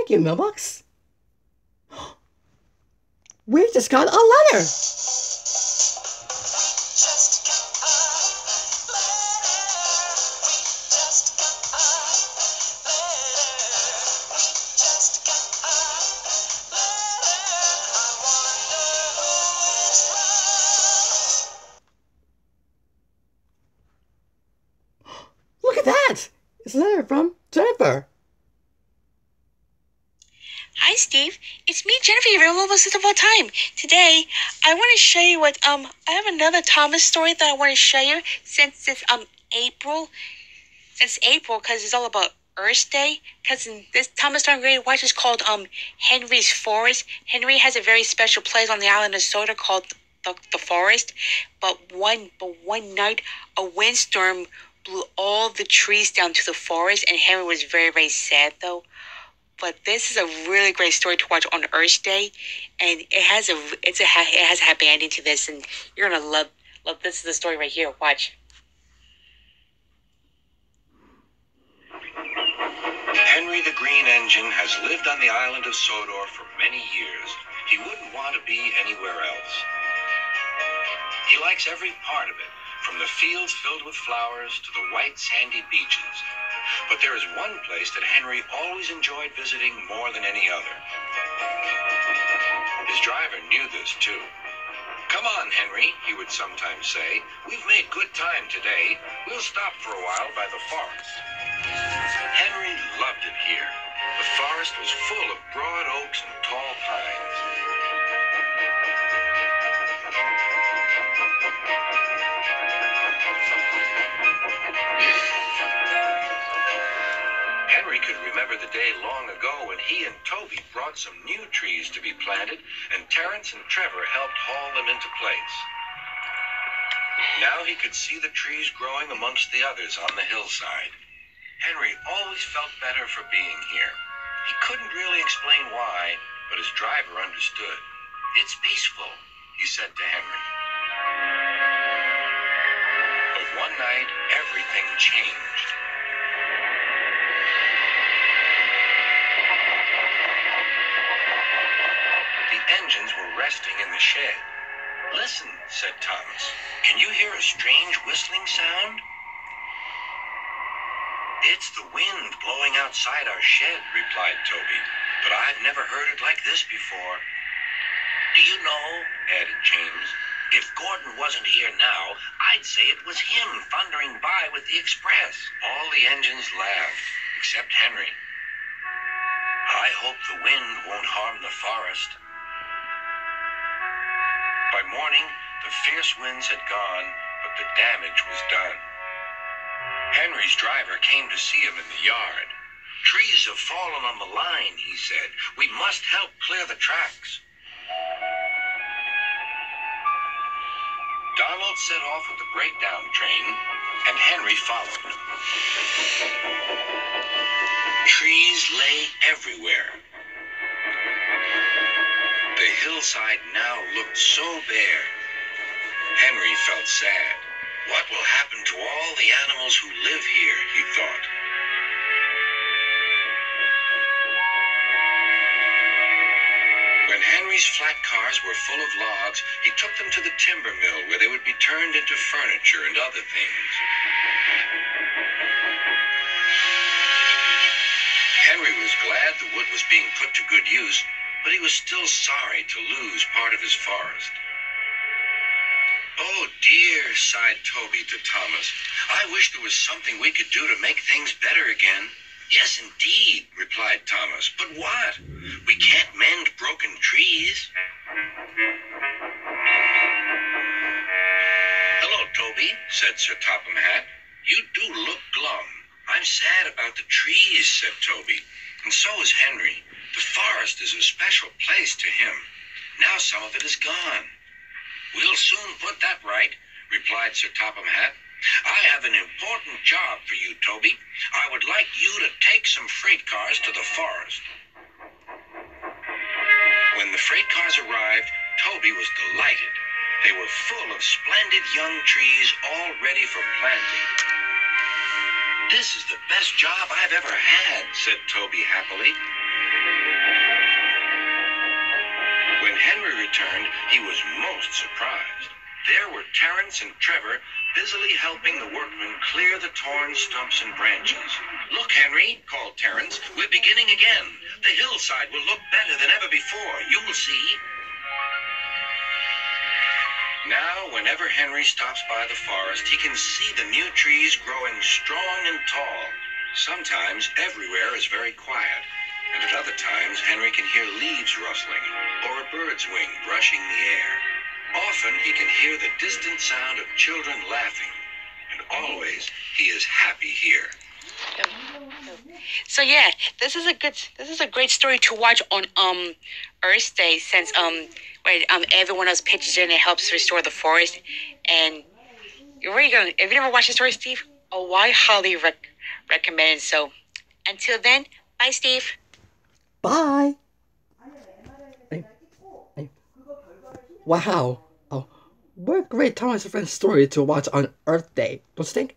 Thank you, Mailbox. We just got a letter. Look at that! It's a letter from Jennifer. Hi, Steve. It's me, Jennifer, your little sister of all time. Today, I want to show you what I have another Thomas story that I want to show you since it's April. Since April, because it's all about Earth Day. Because this Thomas Story Great Watch is called Henry's Forest. Henry has a very special place on the island of Soda called the Forest. But one night, a windstorm blew all the trees down to the forest, and Henry was very, very sad though. But this is a really great story to watch on Earth Day, and it has a happy ending to this, and you're gonna love. This is the story right here. Watch. Henry the Green Engine has lived on the island of Sodor for many years. He wouldn't want to be anywhere else. He likes every part of it, from the fields filled with flowers to the white sandy beaches. But there is one place that Henry always enjoyed visiting more than any other. His driver knew this too. "Come on, Henry," he would sometimes say. "We've made good time today. We'll stop for a while by the forest." Henry loved it here. The forest was full of broad oaks and tall pines. Henry could remember the day long ago when he and Toby brought some new trees to be planted, and Terence and Trevor helped haul them into place. Now he could see the trees growing amongst the others on the hillside. Henry always felt better for being here. He couldn't really explain why, but his driver understood. "It's peaceful," he said to Henry. But one night, everything changed. The engines were resting in the shed. "Listen," said Thomas. "Can you hear a strange whistling sound?" "It's the wind blowing outside our shed," replied Toby. "But I've never heard it like this before." "Do you know," added James, "if Gordon wasn't here now, I'd say it was him thundering by with the express." All the engines laughed, except Henry. "I hope the wind won't harm the forest." By morning, the fierce winds had gone, but the damage was done. Henry's driver came to see him in the yard. "Trees have fallen on the line," he said. "We must help clear the tracks." Donald set off with the breakdown train, and Henry followed. Trees lay everywhere. The hillside now looked so bare. Henry felt sad. "What will happen to all the animals who live here?" he thought. When Henry's flat cars were full of logs, he took them to the timber mill where they would be turned into furniture and other things. Henry was glad the wood was being put to good use, but he was still sorry to lose part of his forest. "Oh dear," sighed Toby to Thomas. "I wish there was something we could do to make things better again." "Yes, indeed," replied Thomas. "But what? We can't mend broken trees." "Hello, Toby," said Sir Topham Hatt. "You do look glum." "I'm sad about the trees," said Toby. "And so is Henry. The forest is a special place to him. Now some of it is gone." "We'll soon put that right," replied Sir Topham Hatt. "I have an important job for you, Toby. I would like you to take some freight cars to the forest." When the freight cars arrived, Toby was delighted. They were full of splendid young trees all ready for planting. "This is the best job I've ever had," said Toby happily. when Henry returned, he was most surprised. There were Terence and Trevor busily helping the workmen clear the torn stumps and branches. "Look, Henry," called Terence, "we're beginning again. The hillside will look better than ever before. You'll see." Now, whenever Henry stops by the forest, he can see the new trees growing strong and tall. Sometimes everywhere is very quiet, and at other times Henry can hear leaves rustling or a bird's wing brushing the air. Often he can hear the distant sound of children laughing, and always he is happy here. So yeah, this is a great story to watch on Earth Day, since everyone else pitches in and helps restore the forest. And you're really gonna, if you never watched the story, Steve, I highly recommend it. So until then, bye, Steve. Bye. Wow. Oh, what a great Thomas and Friends story to watch on Earth Day, don't you think?